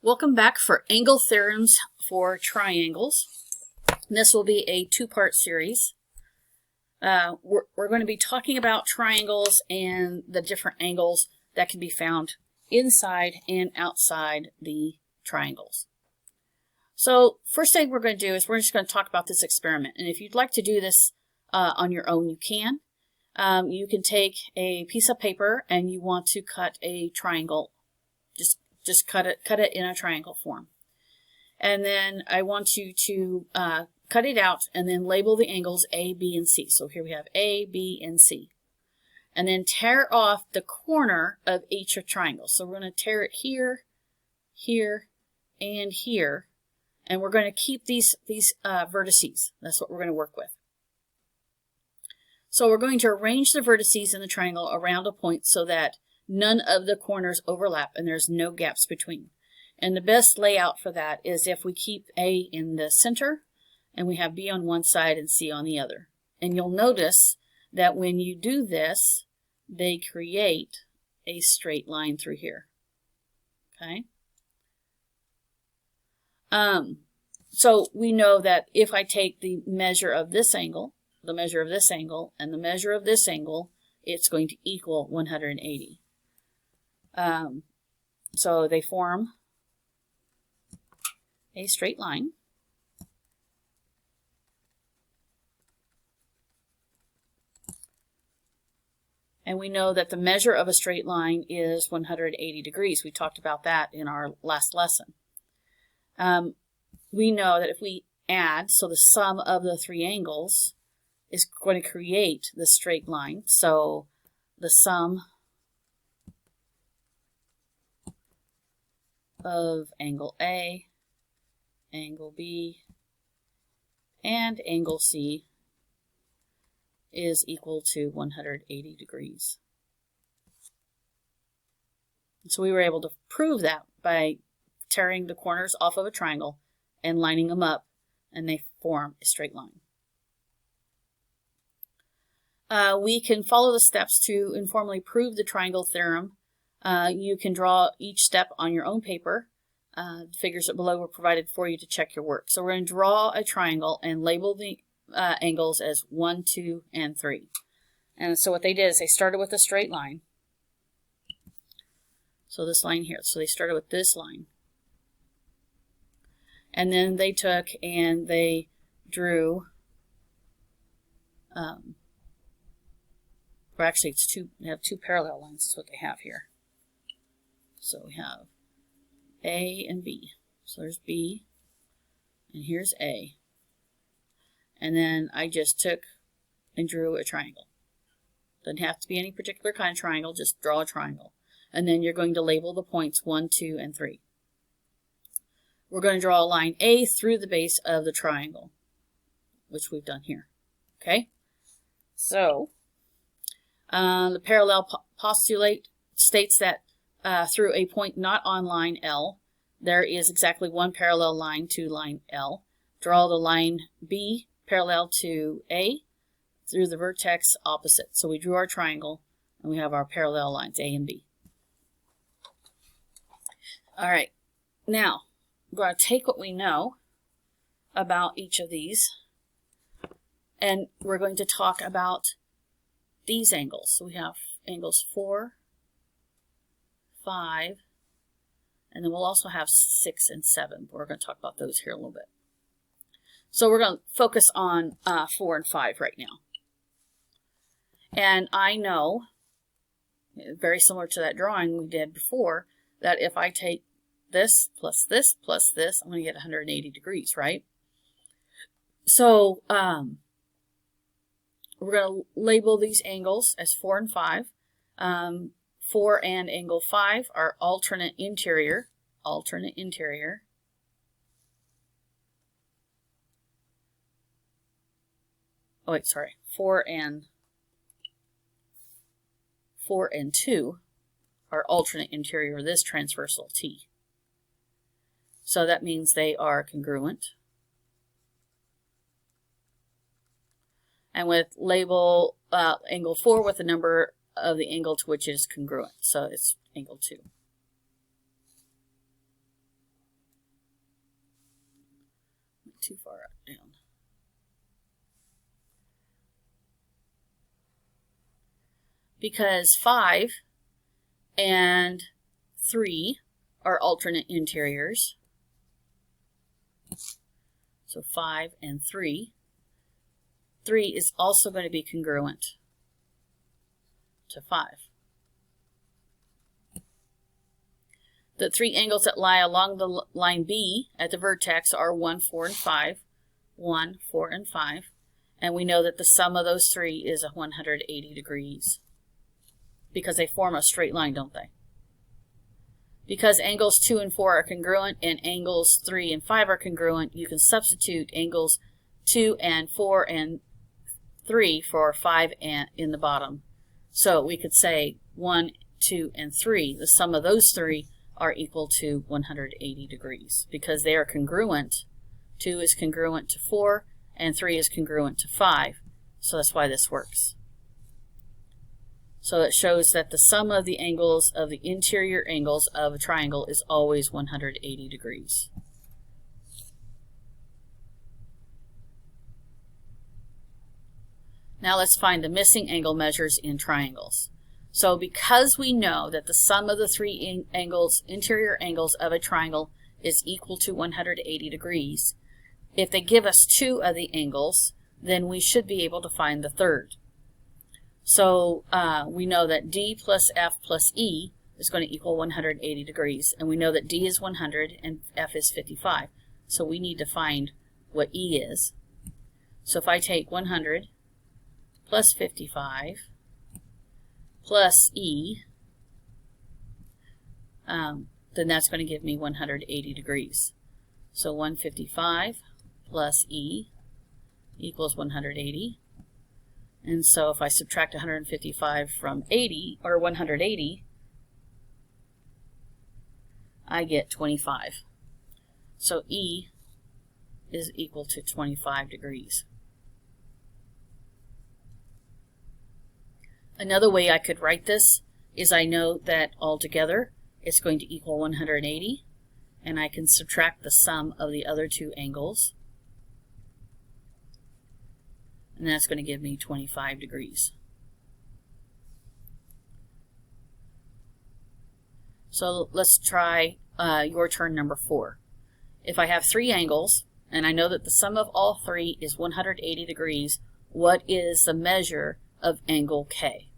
Welcome back for angle theorems for triangles. This will be a two-part series. We're going to be talking about triangles and the different angles that can be found inside and outside the triangles. So first thing we're going to do is we're just going to talk about this experiment. And if you'd like to do this on your own, you can. You can take a piece of paper and you want to cut a triangle. Just cut it in a triangle form. And then I want you to cut it out and then label the angles A, B, and C. So here we have A, B, and C. And then tear off the corner of each triangle. So we're going to tear it here, here, and here. And we're going to keep these vertices. That's what we're going to work with. So we're going to arrange the vertices in the triangle around a point so that none of the corners overlap and there's no gaps between. And the best layout for that is if we keep A in the center and we have B on one side and C on the other. And you'll notice that when you do this, they create a straight line through here. Okay? So we know that if I take the measure of this angle, the measure of this angle, and the measure of this angle, it's going to equal 180. So they form a straight line. And we know that the measure of a straight line is 180 degrees. We talked about that in our last lesson. We know that if we add, so the sum of the three angles is going to create the straight line. So the sum of angle A, angle B, and angle C is equal to 180 degrees. So we were able to prove that by tearing the corners off of a triangle and lining them up, and they form a straight line. We can follow the steps to informally prove the triangle theorem. You can draw each step on your own paper. The figures below were provided for you to check your work. So we're going to draw a triangle and label the angles as 1, 2, and 3. And so what they did is they started with a straight line. So this line here. So they started with this line. And then they took and they drew, or actually it's they have two parallel lines is what they have here. So we have A and B. So there's B, and here's A. And then I just took and drew a triangle. Doesn't have to be any particular kind of triangle, just draw a triangle. And then you're going to label the points 1, 2, and 3. We're going to draw a line A through the base of the triangle, which we've done here. Okay? So, the parallel postulate states that through a point not on line L, there is exactly one parallel line to line L. Draw the line B parallel to A through the vertex opposite. So we drew our triangle and we have our parallel lines A and B. All right, now we're going to take what we know about each of these and we're going to talk about these angles. So we have angles 4, 5, and then we'll also have 6 and 7. We're going to talk about those here a little bit. So we're going to focus on 4 and 5 right now. And I know, very similar to that drawing we did before, that if I take this plus this plus this, I'm going to get 180 degrees, right? So we're going to label these angles as 4 and 5. 4 and angle 5 are alternate interior. Oh wait, sorry. 4 and 2 are alternate interior, this transversal T. So that means they are congruent. And with label angle 4 with the number of the angle to which it is congruent. So it's angle 2. too far down. Because 5 and 3 are alternate interiors. So 5 and 3. 3 is also going to be congruent to 5. The 3 angles that lie along the line B at the vertex are 1, 4, and 5. 1, 4, and 5. And we know that the sum of those 3 is 180 degrees. Because they form a straight line, don't they? Because angles 2 and 4 are congruent and angles 3 and 5 are congruent, you can substitute angles 2 and 4 and 3 for 5 and in the bottom. So we could say 1, 2, and 3, the sum of those 3 are equal to 180 degrees because they are congruent. 2 is congruent to 4 and 3 is congruent to 5. So that's why this works. So it shows that the sum of the angles of the interior angles of a triangle is always 180 degrees. Now let's find the missing angle measures in triangles. So because we know that the sum of the 3 angles, interior angles of a triangle is equal to 180 degrees, if they give us 2 of the angles, then we should be able to find the third. So we know that D plus F plus E is going to equal 180 degrees. And we know that D is 100 and F is 55. So we need to find what E is. So if I take 100 plus 55 plus E, then that's going to give me 180 degrees. So 155 plus E equals 180. And so if I subtract 155 from 80, or 180, I get 25. So E is equal to 25 degrees. Another way I could write this is I know that altogether it's going to equal 180, and I can subtract the sum of the other 2 angles. And that's going to give me 25 degrees. So let's try your turn number 4. If I have 3 angles, and I know that the sum of all 3 is 180 degrees, what is the measure of angle K?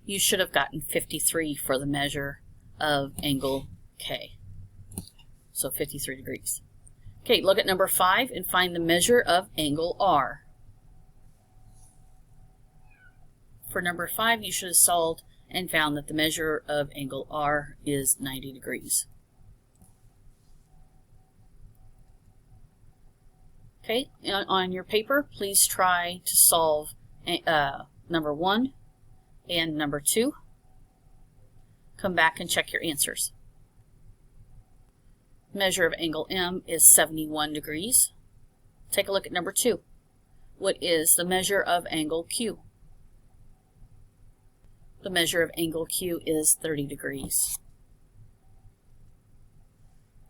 You should have gotten 53 for the measure of angle K. So 53 degrees. Okay, look at number 5 and find the measure of angle R. For number 5, you should have solved and found that the measure of angle R is 90 degrees. Okay, on your paper, please try to solve number 1 and number 2. Come back and check your answers. Measure of angle M is 71 degrees. Take a look at number 2. What is the measure of angle Q? The measure of angle Q is 30 degrees.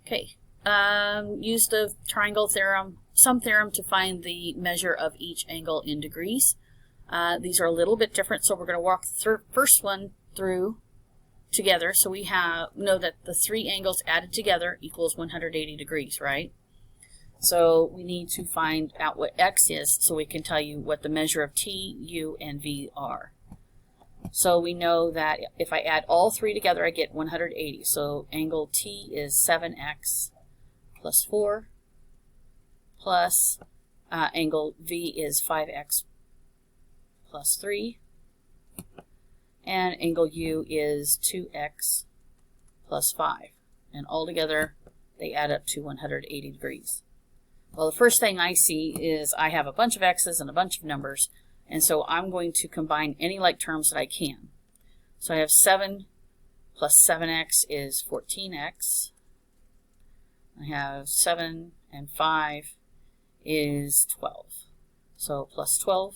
Okay, use the triangle theorem, sum theorem, to find the measure of each angle in degrees. These are a little bit different, so we're going to walk the first one through together. So we know that the 3 angles added together equals 180 degrees, right? So we need to find out what X is so we can tell you what the measure of T, U, and V are. So we know that if I add all 3 together, I get 180. So angle T is 7X plus 4 plus angle V is 5X plus 3. And angle U is 2X plus 5. And altogether, they add up to 180 degrees. Well, the first thing I see is I have a bunch of X's and a bunch of numbers, and so I'm going to combine any like terms that I can. So I have 7 plus 7X is 14X. I have 7 and 5 is 12. So plus 12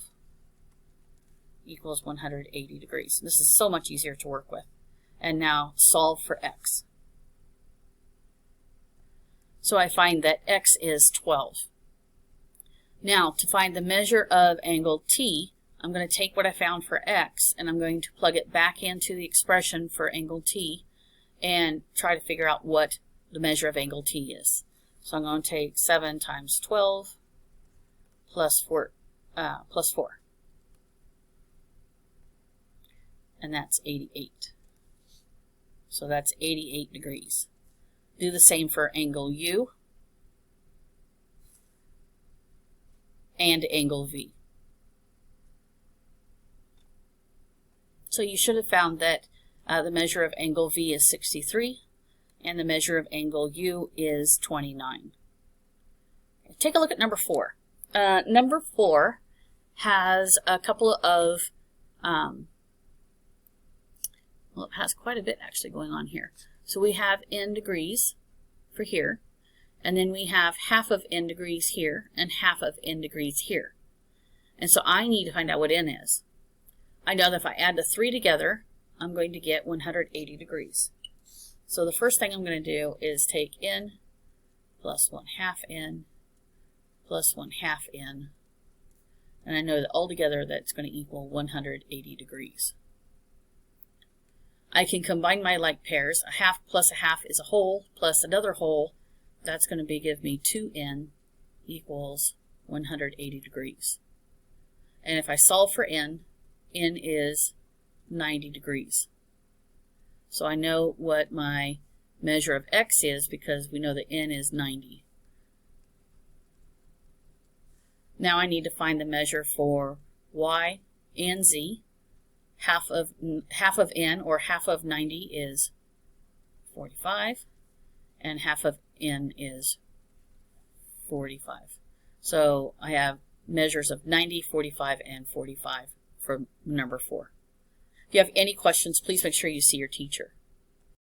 equals 180 degrees. This is so much easier to work with. And now solve for X. So I find that x is 12. Now, to find the measure of angle t, I'm going to take what I found for x and I'm going to plug it back into the expression for angle t and try to figure out what the measure of angle t is. So I'm going to take 7 times 12 plus 4. And that's 88. So that's 88 degrees. Do the same for angle U and angle V. So you should have found that the measure of angle V is 63 and the measure of angle U is 29. Take a look at number 4. Number 4 has a couple of, well, it has quite a bit actually going on here. So we have n degrees for here, and then we have half of n degrees here and half of n degrees here. And so I need to find out what n is. I know that if I add the 3 together, I'm going to get 180 degrees. So the first thing I'm going to do is take n plus 1/2 n plus 1/2 n, and I know that altogether that's going to equal 180 degrees. I can combine my like pairs. A half plus a half is a whole plus another whole. That's going to give me 2n equals 180 degrees. And if I solve for n is 90 degrees. So I know what my measure of x is because we know that n is 90. Now I need to find the measure for y and z. Half of n, or half of 90, is 45, and half of n is 45. So I have measures of 90, 45, and 45 for number 4. If you have any questions, please make sure you see your teacher.